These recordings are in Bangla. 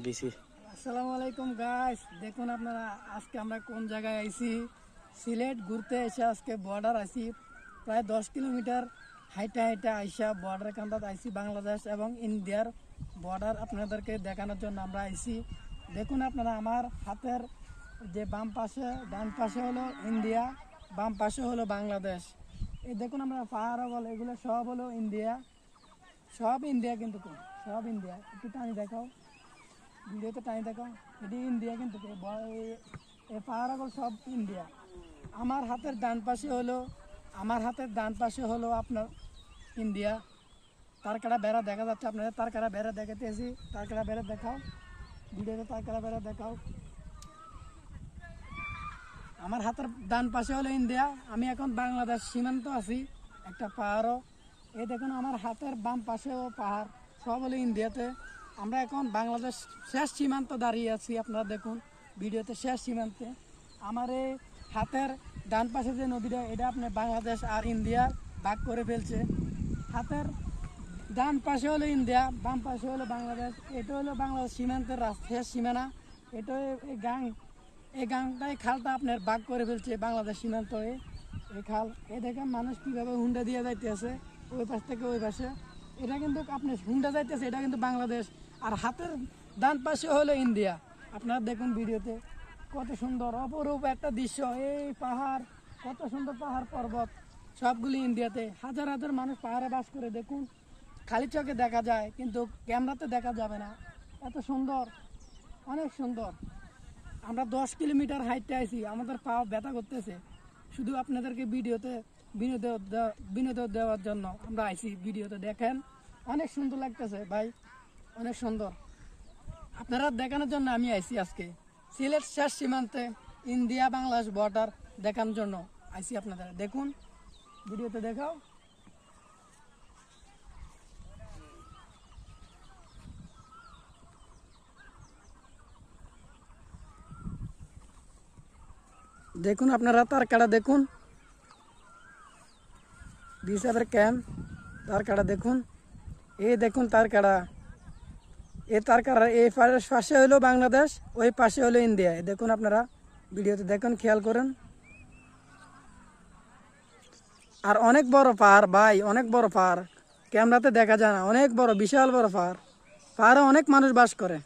দিছি। আসসালামু আলাইকুম গাইস, দেখুন আপনারা আজকে আমরা কোন জায়গায় আইছি। সিলেট ঘুরতে এসে আজকে বর্ডার আইছি, প্রায় 10 কিলোমিটার হাইটা হাইটা আইসা বর্ডার কান্দাত আইছি। বাংলাদেশ এবং ইন্ডিয়ার বর্ডার আপনাদেরকে দেখানোর জন্য আমরা আইছি। দেখুন আপনারা আমার হাতের যে বাম পাশে, ডান পাশে হলো ইন্ডিয়া, বাম পাশে হলো বাংলাদেশ। এই দেখুন আমরা পাহাড় বলে এগুলো সব হলো ইন্ডিয়া, সব ইন্ডিয়া কিন্তু সব ইন্ডিয়া। একটু টানি দেখাও, ভিডিওতে টাইম দেখো, এটি ইন্ডিয়া কিন্তু এই পাহাড়গুলো সব ইন্ডিয়া। আমার হাতের ডান পাশে হলো আপনার ইন্ডিয়া। তারকাটা বেড়া দেখা যাচ্ছে আপনাদের, তারকাটা বেড়া দেখাতেছি, তারকাটা বেড়া দেখাও, ভিডিওতে তারকাটা বেড়া দেখাও। আমার হাতের ডান পাশে হলো ইন্ডিয়া, আমি এখন বাংলাদেশ সীমান্ত আছি একটা পাহাড়ও। এই দেখুন আমার হাতের বাম পাশেও পাহাড়, সব হলো ইন্ডিয়াতে। আমরা এখন বাংলাদেশ শেষ সীমান্ত দাঁড়িয়ে আছি, আপনারা দেখুন ভিডিওতে শেষ সীমান্তে। আমার এই হাতের ডান পাশে যে নদীটা, এটা আপনার বাংলাদেশ আর ইন্ডিয়ার ভাগ করে ফেলছে। হাতের ডান পাশে হলো ইন্ডিয়া, বাম পাশে হলো বাংলাদেশ। এটা হলো বাংলাদেশ সীমান্তের শেষ সীমানা। এটা এই গাংটাই খালটা আপনার ভাগ করে ফেলছে বাংলাদেশ সীমান্ত। এই খাল, এই দেখেন মানুষ কীভাবে হুন্ডা দিয়ে যাইতেছে ওই পাশ থেকে ওই পাশে। এটা কিন্তু আপনি হুন্ডা যাইতেছে, এটা কিন্তু বাংলাদেশ। আর হাতের ডান পাশে হলো ইন্ডিয়া। আপনারা দেখুন ভিডিওতে কত সুন্দর অপরূপ একটা দৃশ্য। এই পাহাড়, কত সুন্দর পাহাড় পর্বত, সবগুলি ইন্ডিয়াতে। হাজার হাজার মানুষ পাহাড়ে বাস করে। দেখুন খালি চোখে দেখা যায়, কিন্তু ক্যামেরাতে দেখা যাবে না। এত সুন্দর, অনেক সুন্দর। আমরা 10 কিলোমিটার হাইটে আইছি, আমাদের পা ব্যথা করতেছে। শুধু আপনাদেরকে বিনোদন দেওয়ার জন্য আমরা আইছি। ভিডিওতে দেখেন অনেক সুন্দর লাগতেছে ভাই, অনেক সুন্দর। আপনারা দেখানোর জন্য আমি আইছি আজকে সিলেট শেষ সীমান্তে ইন্ডিয়া বাংলাদেশ বর্ডার দেখানোর জন্য আইছি। আপনারা দেখুন ভিডিওতে দেখাও। দেখুন আপনারা তারকাটা দেখুন, বিএসএফের ক্যাম্প, তারকাটা দেখুন। এই দেখুন তারকাটা, এই তারকাটা এই পাশে হলো বাংলাদেশ, ওই পাশে হলো ইন্ডিয়া। দেখুন আপনারা ভিডিওতে দেখুন, খেয়াল করেন। আর অনেক বড় পাহাড় ভাই, অনেক বড় পাহাড়, ক্যামেরাতে দেখা যায় না। অনেক বড়, বিশাল বড় পাহাড়। পাহাড়ে অনেক মানুষ বাস করে,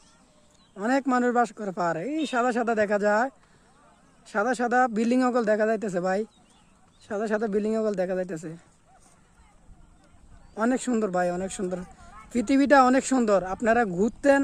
অনেক মানুষ বাস করে পাহাড়ে। এই সাদা সাদা দেখা যায়, সাদা সাদা বিল্ডিং ওগুলো দেখা যাইতেছে ভাই, সাদা সাদা বিল্ডিং ওগুলো দেখা যাইতেছে। অনেক সুন্দর ভাই, অনেক সুন্দর। পৃথিবীটা অনেক সুন্দর। আপনারা ঘুরতেন,